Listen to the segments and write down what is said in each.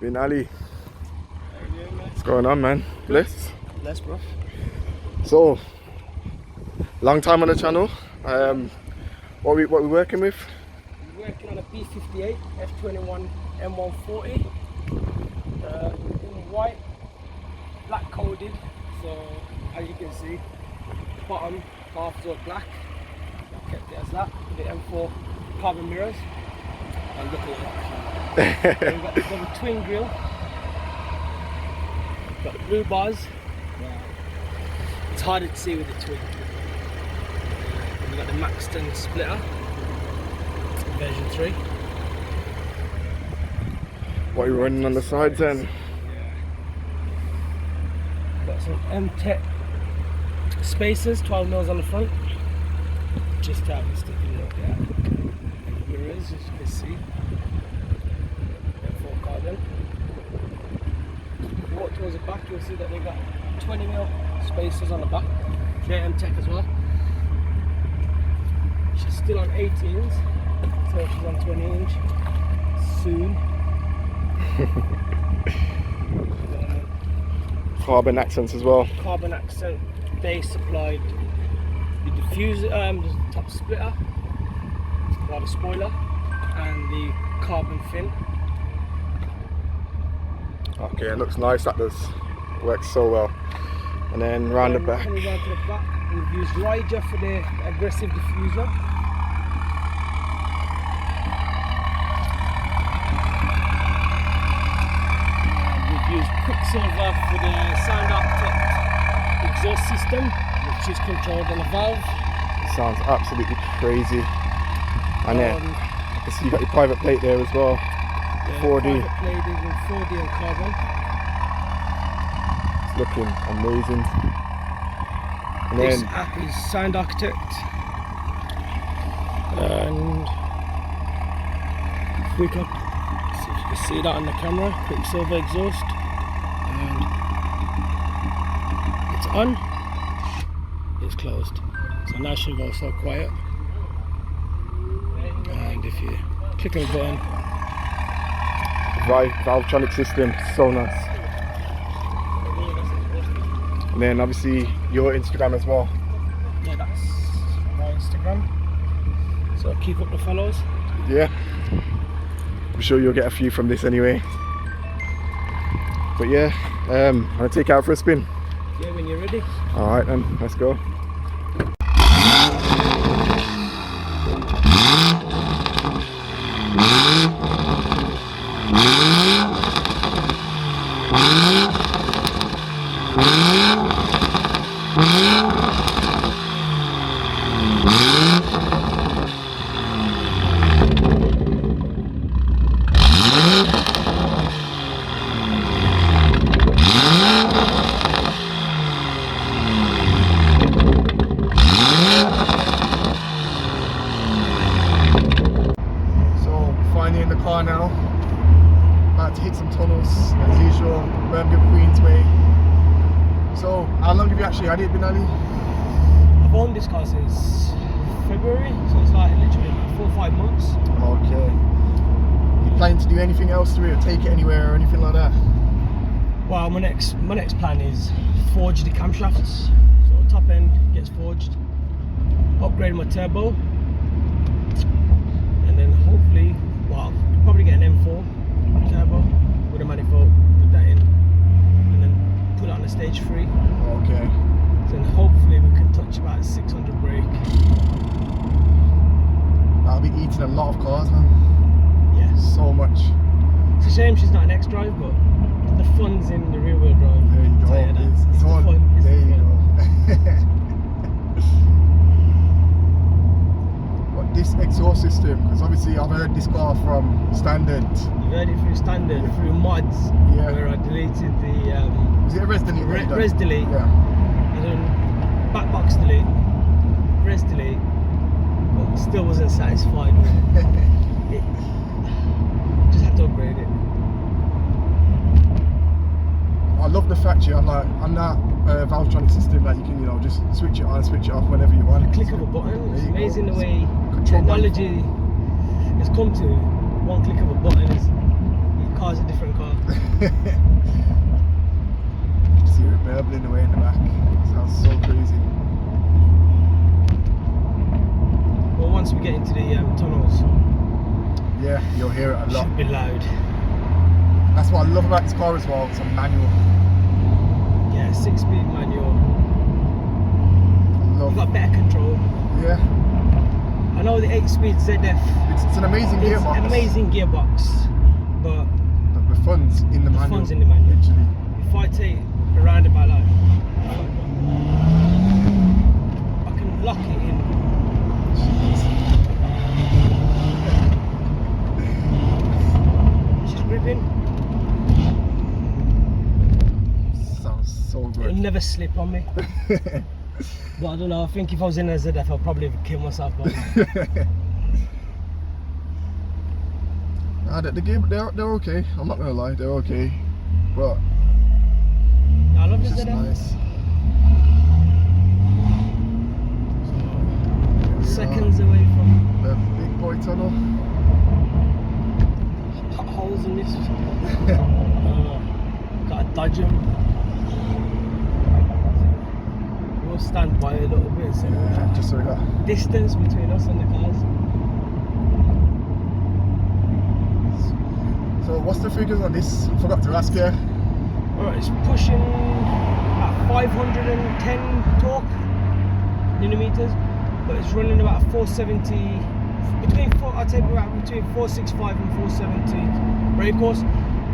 Binali, what's going on, man? Blessed? Blessed, bro. So, long time on the channel. What we working with? We're working on a B58 F21 M140 in white, black coded. So as you can see, bottom half is all black. I kept it as that. The M4 carbon mirrors. And look at that. We've got a twin grill. Got the blue bars. It's harder to see with the twin. We've got the Maxton splitter, version 3. What are you running on the sides then? Got some M-Tech spacers, 12 mils on the front. Just how we stick it up there. And the mirrors, as you can see. Full carbon. If you walk towards the back, you'll see that they've got 20 mil spacers on the back. They're M-Tech as well. She's still on 18s, so she's on 20 inch soon. Carbon accents as well. Carbon accent base supplied. The diffuser, the top splitter, or the spoiler, and the carbon fin. Okay, it looks nice. That does work so well. And then round the back. Coming round to the back, we've used Ryder for the aggressive diffuser. We've used Quicksliver for the sound architect exhaust system, which is controlled on a valve. It sounds absolutely crazy. And then you got your private plate there as well. Yeah, 4D. Private plated with 4D and carbon. It's looking amazing. And This then app is Sound Architect, and if we can see if you can see that on the camera, Quicksilver exhaust, and it's on, it's closed. So now she'll go so quiet, and if you click on the button, Valvetronic system, so nice. And then obviously your Instagram as well. yeah, that's my Instagram. So keep up the follows. Yeah. I'm sure you'll get a few from this anyway. But yeah, I'm gonna take you out for a spin. Yeah, when you're ready. Alright then, let's go. In the car now, about to hit some tunnels as usual, Birmingham Queensway. So how long have you actually had it, Binali? I've owned this car since February, so it's like literally 4 or 5 months. Okay. You planning to do anything else to it, or take it anywhere or anything like that? Well, my next plan is forge the camshafts. So top end gets forged, upgrade my turbo, and then hopefully, well, probably get an M4 turbo with a manifold, put that in, and then put it on a stage 3. Okay. So then hopefully we can touch about 600 brake. That'll be eating a lot of cars, man. Yeah. So much. It's a shame she's not an X-Drive, but the fun's in the rear wheel drive. There you go. It's It's the on. fun. It's There the you fun. go. control system? Because obviously I've heard this car from standard. You've heard it through standard, through mods, Yeah. where I deleted the Was it a res delete? that you done? res delete, Yeah. and then back box delete, res delete, but still wasn't satisfied with it. Just had to upgrade it. I love the fact on that Valvetronic system that you can, you know, just switch it on, switch it off whenever you want. Click of a button. It's There you go. amazing the way Control technology has come to. One click of a button is your car's a different car. See it burbling away in the back. Sounds so crazy. Well, once we get into the tunnels, Yeah, you'll hear it a it lot. should be loud. That's what I love about this car as well. It's a manual. Yeah, 6-speed manual. I You love. got better control. Yeah, I know the 8-speed ZF. it's an amazing It's gearbox. amazing gearbox, but The fun's in the manual. fun's in the manual. Literally. if I take a roundabout like, I can lock it in. It's just gripping. Sounds so It'll good. never slip on me. But I don't know. I think if I was in a ZF, I'd probably kill myself. By now. Nah, the game, they're okay. I'm not gonna lie, they're okay. But I love it's the just ZF. nice. Seconds away from The big boy tunnel. potholes in this. Gotta dodge them. We'll stand by a little bit, so Yeah, just so we got. distance between us and the cars. So what's the figures on this? I forgot to ask you. Alright, it's pushing about 510 torque millimeters, but it's running about 470 I'd say about between 465 and 470 brake horse.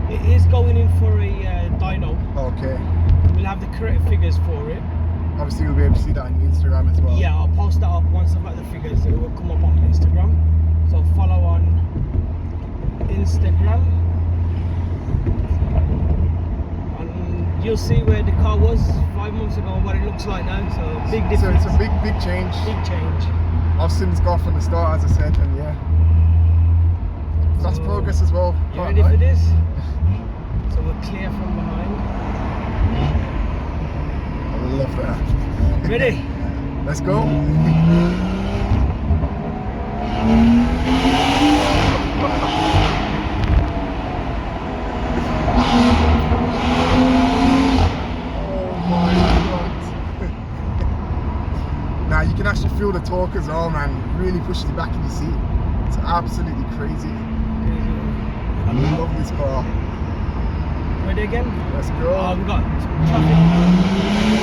It is going in for a dyno. Okay. We'll have the correct figures for it. Obviously you'll be able to see that on Instagram as well. Yeah, I'll post that up once I've got the figures. It will come up on Instagram. So follow on Instagram. And you'll see where the car was 5 months ago and what it looks like now. So big So difference. it's a big change. Big change. I've seen this car from the start, as I said, and yeah. That's So, progress as well. You Can't ready for lie. this? So we're clear from behind. I love that. Ready? Let's go. Oh my god. Now you can actually feel the torque as well, man. It really pushes you back in your seat. It's absolutely crazy. I love this car. Ready again? Let's go. Oh, we got traffic.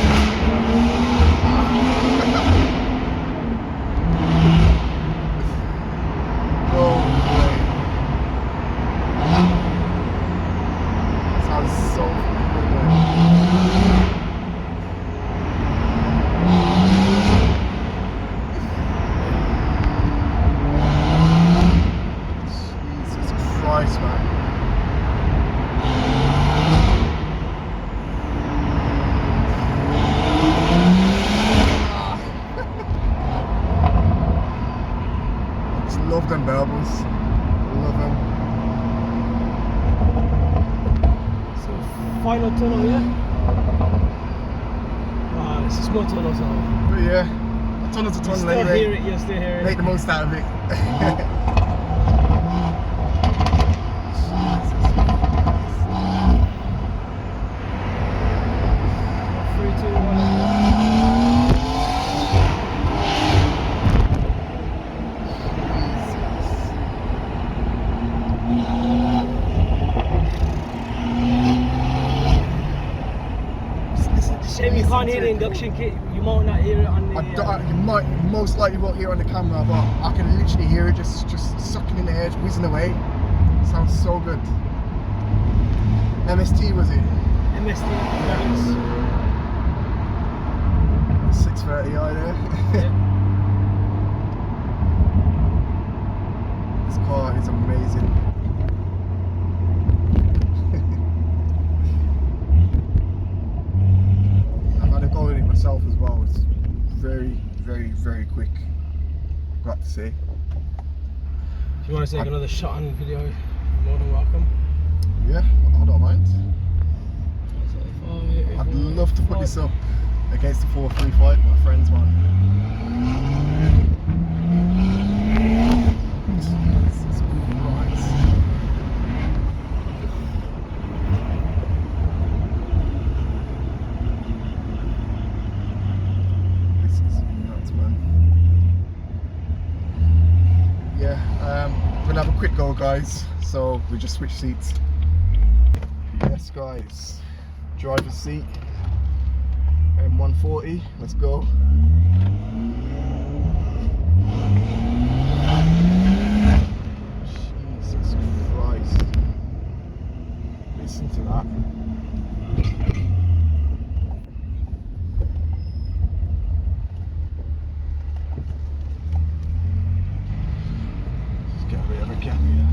No way. Sounds so good. Jesus Christ, man. I just love them bubbles. Love them. So final tunnel, yeah? Wow, it's a small tunnel, so But yeah, a tunnel to you tunnel still anyway. hear it, you still hear Make it. the most out of it. Three, two, one. It's a Shame you can't hear the induction kit. You might not hear it on the. You might most likely won't hear it on the camera, but I can literally hear it just sucking in the air, whizzing away. Sounds so good. MST was it? MSD. 630i there. Yeah. sounds amazing. I've had a go at it myself as well. It's very, very, very quick, I've got to say. If you want to take another shot on video, you're more than welcome. Yeah, I don't mind. I'd love to put this up against the 435, my friends, man. Jesus Christ. This is nuts, man. Yeah, we're gonna have a quick go, guys. So we just switch seats. Yes, guys. Driver's seat. M140. Let's go. Jesus Christ. Listen to that. Just get a bit of a gap here.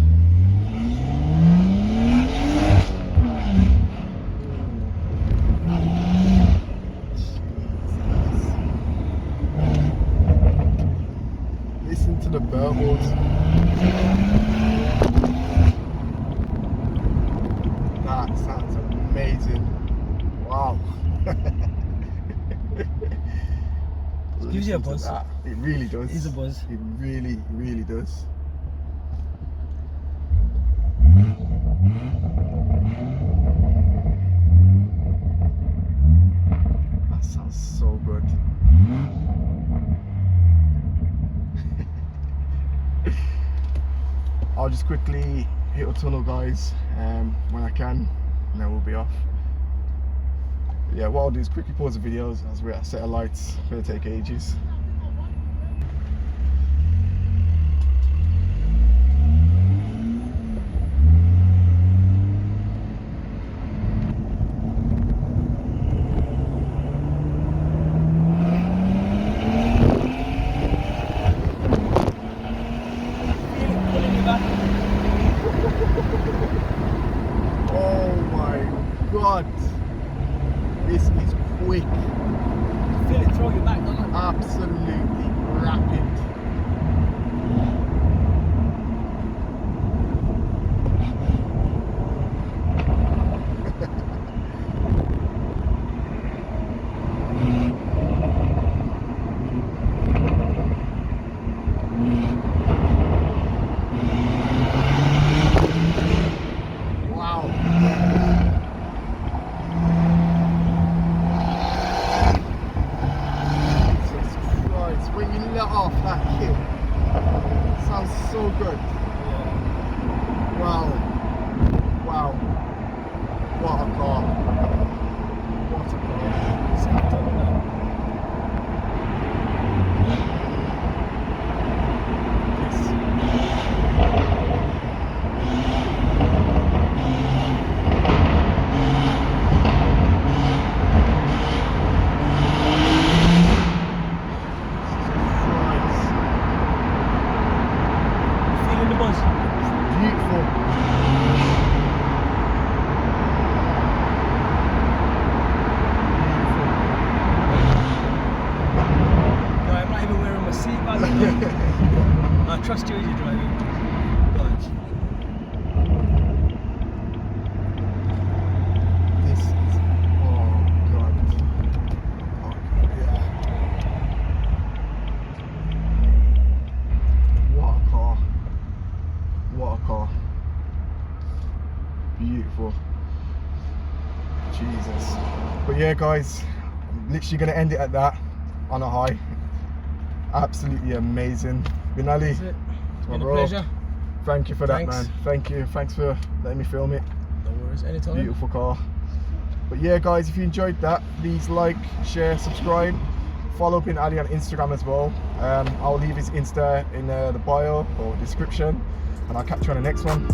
Listen to the bellboards. That sounds amazing. Wow. Gives you a Listen to buzz. that. It really does. It is a buzz. It really, really does. That sounds so good. I'll just quickly hit a tunnel, guys, when I can, and then we'll be off. But yeah, what I'll do is quickly pause the videos as we're at a set of lights. It's going to take ages. Oh my God, this is quick, Feel it throw you back, doesn't it? absolutely rapid. Wow. Jesus Christ, when you let off that kick, it sounds so good. Wow. Wow. What a car. What a car. Feeling the buzz. Beautiful. No, I'm not even wearing my seatbelt. I trust you as you're driving. Right. This is, oh God. Oh, yeah. What a car. What a car. Beautiful. Jesus. But yeah, guys, I'm literally going to end it at that, on a high. Absolutely amazing. Binali, That's it. my Been a bro. pleasure. Thank you for Thanks. that, man. Thank you. Thanks for letting me film it. No worries, anytime. Beautiful car. But yeah, guys, if you enjoyed that, please like, share, subscribe, follow Binali on Instagram as well. I'll leave his Insta in the bio or description, and I'll catch you on the next one.